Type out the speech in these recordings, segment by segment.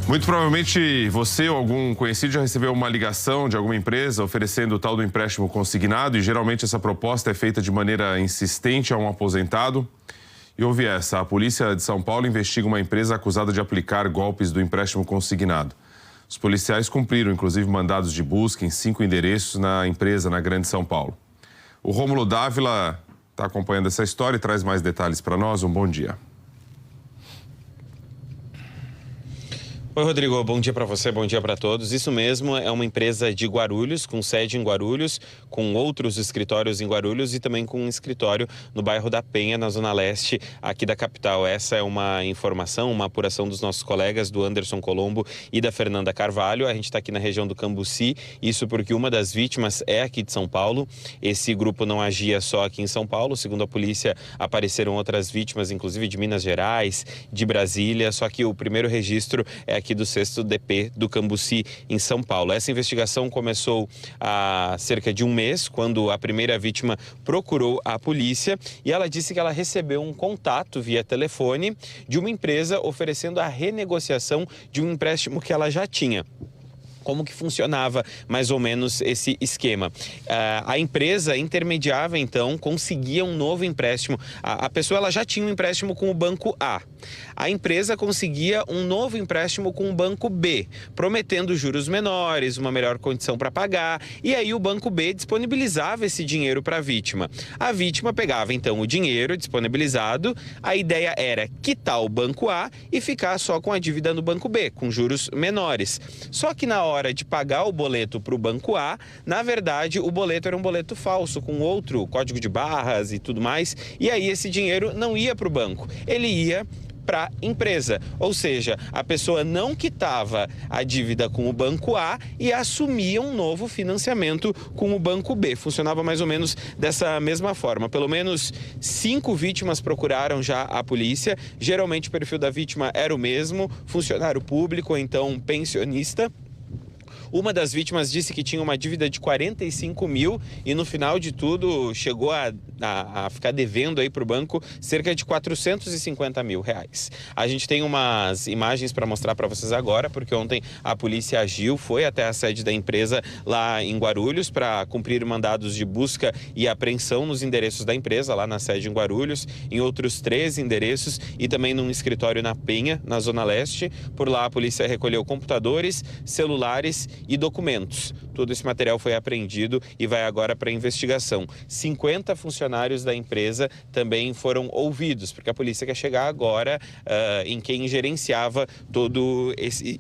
Muito provavelmente você ou algum conhecido já recebeu uma ligação de alguma empresa oferecendo o tal do empréstimo consignado, e geralmente essa proposta é feita de maneira insistente a um aposentado. E ouve essa: a polícia de São Paulo investiga uma empresa acusada de aplicar golpes do empréstimo consignado. Os policiais cumpriram, inclusive, mandados de busca em 5 endereços na empresa na Grande São Paulo. O Rômulo Dávila está acompanhando essa história e traz mais detalhes para nós. Um bom dia. Oi, Rodrigo, bom dia para você, bom dia para todos. Isso mesmo, é uma empresa de Guarulhos, com sede em Guarulhos, com outros escritórios em Guarulhos e também com um escritório no bairro da Penha, na zona leste aqui da capital. Essa é uma informação, uma apuração dos nossos colegas, do Anderson Colombo e da Fernanda Carvalho. A gente está aqui na região do Cambuci, isso porque uma das vítimas é aqui de São Paulo. Esse grupo não agia só aqui em São Paulo, segundo a polícia apareceram outras vítimas, inclusive de Minas Gerais, de Brasília, só que o primeiro registro é aqui do 6º DP do Cambuci, em São Paulo. Essa investigação começou há cerca de um mês, quando a primeira vítima procurou a polícia e ela disse que ela recebeu um contato via telefone de uma empresa oferecendo a renegociação de um empréstimo que ela já tinha. Como que funcionava mais ou menos esse esquema? A empresa intermediava, então, conseguia um novo empréstimo. A pessoa ela já tinha um empréstimo com o banco A. A empresa conseguia um novo empréstimo com o banco B, prometendo juros menores, uma melhor condição para pagar. E aí o banco B disponibilizava esse dinheiro para a vítima. A vítima pegava, então, o dinheiro disponibilizado. A ideia era quitar o banco A e ficar só com a dívida no banco B, com juros menores. Só que na hora de pagar o boleto para o banco A, na verdade, o boleto era um boleto falso, com outro código de barras e tudo mais, e aí esse dinheiro não ia para o banco, ele ia para a empresa, ou seja, a pessoa não quitava a dívida com o banco A e assumia um novo financiamento com o banco B. Funcionava mais ou menos dessa mesma forma. Pelo menos 5 vítimas procuraram já a polícia. Geralmente o perfil da vítima era o mesmo, funcionário público ou então pensionista. Uma das vítimas disse que tinha uma dívida de 45 mil e no final de tudo chegou a ficar devendo aí para o banco cerca de 450 mil reais. A gente tem umas imagens para mostrar para vocês agora, porque ontem a polícia agiu, foi até a sede da empresa lá em Guarulhos para cumprir mandados de busca e apreensão nos endereços da empresa, lá na sede em Guarulhos, em outros 3 endereços e também num escritório na Penha, na Zona Leste. Por lá a polícia recolheu computadores, celulares e documentos. Todo esse material foi apreendido e vai agora para investigação. 50 funcionários da empresa também foram ouvidos, porque a polícia quer chegar agora em quem gerenciava todo esse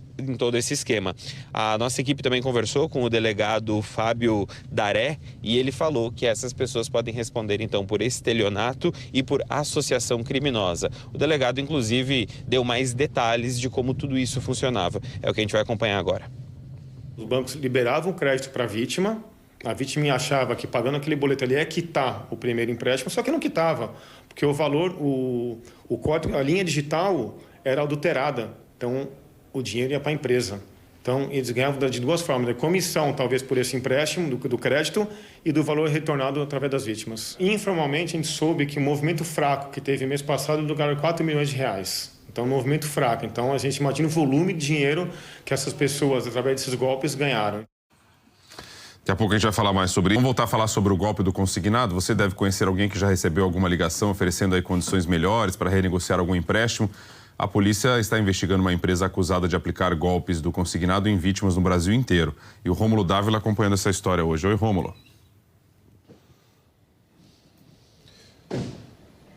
esquema. A nossa equipe também conversou com o delegado Fábio Daré e ele falou que essas pessoas podem responder então por estelionato e por associação criminosa. O delegado, inclusive, deu mais detalhes de como tudo isso funcionava. É o que a gente vai acompanhar agora. Os bancos liberavam o crédito para a vítima vítima achava que pagando aquele boleto ali ia quitar o primeiro empréstimo, só que não quitava, porque o valor, o código, a linha digital era adulterada, então o dinheiro ia para a empresa. Então eles ganhavam de 2 formas, da comissão talvez por esse empréstimo, do crédito, e do valor retornado através das vítimas. Informalmente a gente soube que o movimento fraco que teve mês passado lucraram 4 milhões de reais. Então, um movimento fraco. Então, a gente imagina o volume de dinheiro que essas pessoas, através desses golpes, ganharam. Daqui a pouco a gente vai falar mais sobre isso. Vamos voltar a falar sobre o golpe do consignado. Você deve conhecer alguém que já recebeu alguma ligação oferecendo aí condições melhores para renegociar algum empréstimo. A polícia está investigando uma empresa acusada de aplicar golpes do consignado em vítimas no Brasil inteiro. E o Rômulo Dávila acompanhando essa história hoje. Oi, Rômulo.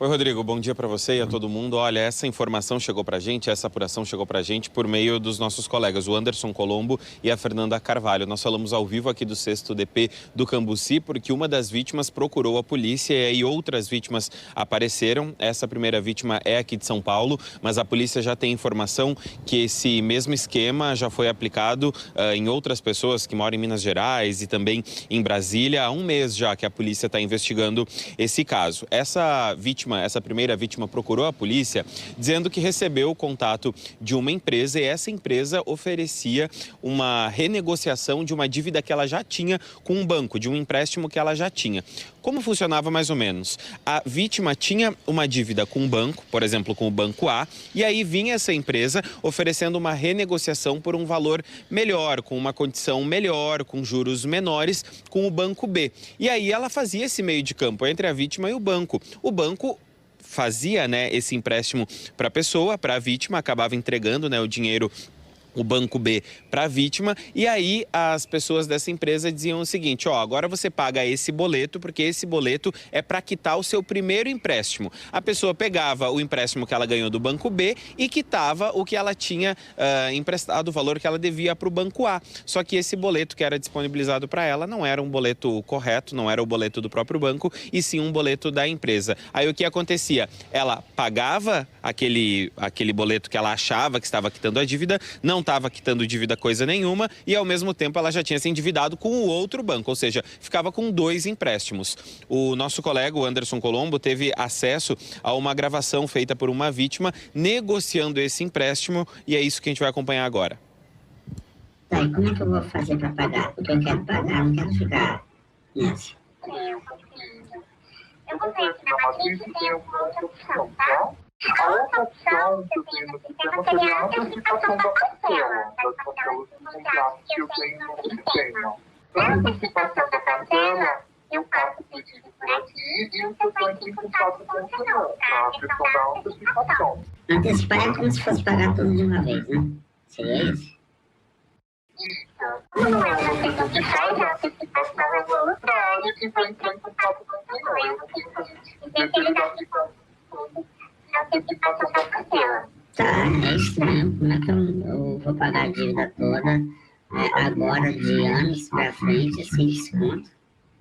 Oi, Rodrigo, bom dia para você e a todo mundo. Olha, essa informação chegou para a gente, essa apuração chegou para a gente por meio dos nossos colegas, o Anderson Colombo e a Fernanda Carvalho. Nós falamos ao vivo aqui do 6º DP do Cambuci, porque uma das vítimas procurou a polícia e aí outras vítimas apareceram. Essa primeira vítima é aqui de São Paulo, mas a polícia já tem informação que esse mesmo esquema já foi aplicado em outras pessoas que moram em Minas Gerais e também em Brasília. Há um mês já que a polícia está investigando esse caso. Essa primeira vítima procurou a polícia dizendo que recebeu o contato de uma empresa e essa empresa oferecia uma renegociação de uma dívida que ela já tinha com um banco, de um empréstimo que ela já tinha. Como funcionava mais ou menos? A vítima tinha uma dívida com um banco, por exemplo, com o Banco A, e aí vinha essa empresa oferecendo uma renegociação por um valor melhor, com uma condição melhor, com juros menores, com o Banco B. E aí ela fazia esse meio de campo entre a vítima e o banco. O banco fazia, né, esse empréstimo para a pessoa, para a vítima, acabava entregando, né, o dinheiro, o Banco B, para a vítima, e aí as pessoas dessa empresa diziam o seguinte: ó, agora você paga esse boleto, porque esse boleto é para quitar o seu primeiro empréstimo. A pessoa pegava o empréstimo que ela ganhou do Banco B e quitava o que ela tinha emprestado, o valor que ela devia para o Banco A. Só que esse boleto que era disponibilizado para ela não era um boleto correto, não era o boleto do próprio banco, e sim um boleto da empresa. Aí o que acontecia? Ela pagava aquele boleto que ela achava que estava quitando a dívida, não estava quitando dívida coisa nenhuma, e ao mesmo tempo ela já tinha se endividado com o outro banco, ou seja, ficava com 2 empréstimos. O nosso colega, o Anderson Colombo, teve acesso a uma gravação feita por uma vítima negociando esse empréstimo, e é isso que a gente vai acompanhar agora. Tá, e como é que eu vou fazer para pagar? Porque eu quero pagar, não quero ficar nessa. Eu vou ver aqui na matriz e tem uma outra opção, tá? A outra opção que eu tenho no sistema seria a antecipação da parcela, das parcelas dos contratos que eu tenho no sistema. Para a antecipação da parcela, eu faço o pedido por aqui e você vai entrar em contato com o senhor, tá? A questão da antecipação. Antecipar é como se fosse pagar tudo de uma vez, né? Seria isso? Como não é uma pessoa que faz a antecipação, é uma outra área que vai entrar em contato com o senhor. Eu não tenho como dizer que ele dá de tudo. Antecipação da parcela. Tá, é estranho. Como é que eu vou pagar a dívida toda agora, de anos pra frente, sem desconto?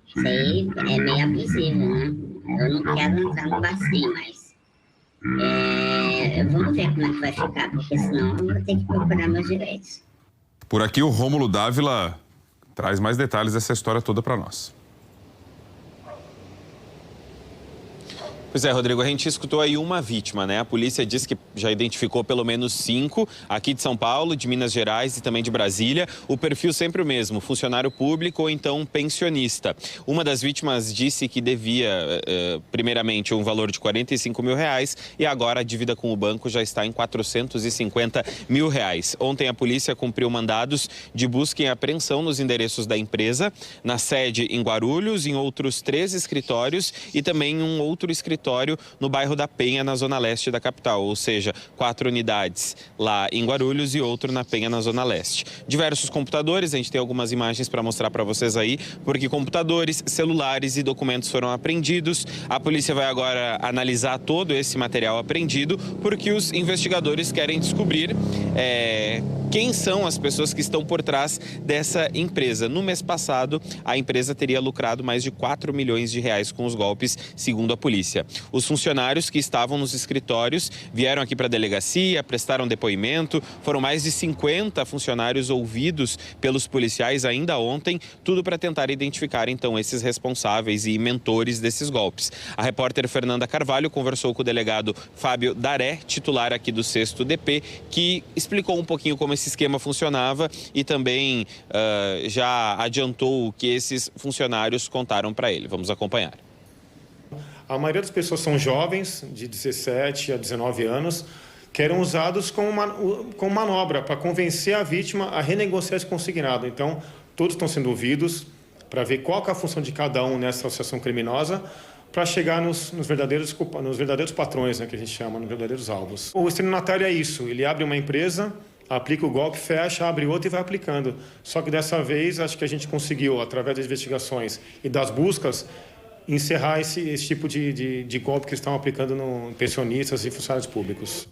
Isso aí é meio abusivo, né? Eu não quero entrar no bacinho, mas vamos ver como é que vai ficar, porque senão eu vou ter que procurar meus direitos. Por aqui, o Rômulo Dávila traz mais detalhes dessa história toda para nós. Pois é, Rodrigo, a gente escutou aí uma vítima, né? A polícia diz que já identificou pelo menos 5 aqui de São Paulo, de Minas Gerais e também de Brasília. O perfil sempre o mesmo, funcionário público ou então pensionista. Uma das vítimas disse que devia, primeiramente, um valor de R$45 mil e agora a dívida com o banco já está em R$450 mil. Ontem a polícia cumpriu mandados de busca e apreensão nos endereços da empresa, na sede em Guarulhos, em outros 3 escritórios e também em um outro escritório no bairro da Penha, na zona leste da capital, ou seja, 4 unidades lá em Guarulhos e outro na Penha, na zona leste. Diversos computadores, a gente tem algumas imagens para mostrar para vocês aí, porque computadores, celulares e documentos foram apreendidos. A polícia vai agora analisar todo esse material apreendido, porque os investigadores querem descobrir quem são as pessoas que estão por trás dessa empresa. No mês passado, a empresa teria lucrado mais de R$4 milhões com os golpes, segundo a polícia. Os funcionários que estavam nos escritórios vieram aqui para a delegacia, prestaram depoimento. Foram mais de 50 funcionários ouvidos pelos policiais ainda ontem, tudo para tentar identificar, então, esses responsáveis e mentores desses golpes. A repórter Fernanda Carvalho conversou com o delegado Fábio Daré, titular aqui do 6º DP, que explicou um pouquinho como esse esquema funcionava e também já adiantou o que esses funcionários contaram para ele. Vamos acompanhar. A maioria das pessoas são jovens, de 17 a 19 anos, que eram usados como manobra para convencer a vítima a renegociar esse consignado. Então, todos estão sendo ouvidos para ver qual que é a função de cada um nessa associação criminosa, para chegar nos verdadeiros patrões, né, que a gente chama, nos verdadeiros alvos. O estelionatário é isso, ele abre uma empresa, aplica o golpe, fecha, abre outra e vai aplicando. Só que dessa vez, acho que a gente conseguiu, através das investigações e das buscas, encerrar esse tipo de golpe que estão aplicando no pensionistas e funcionários públicos.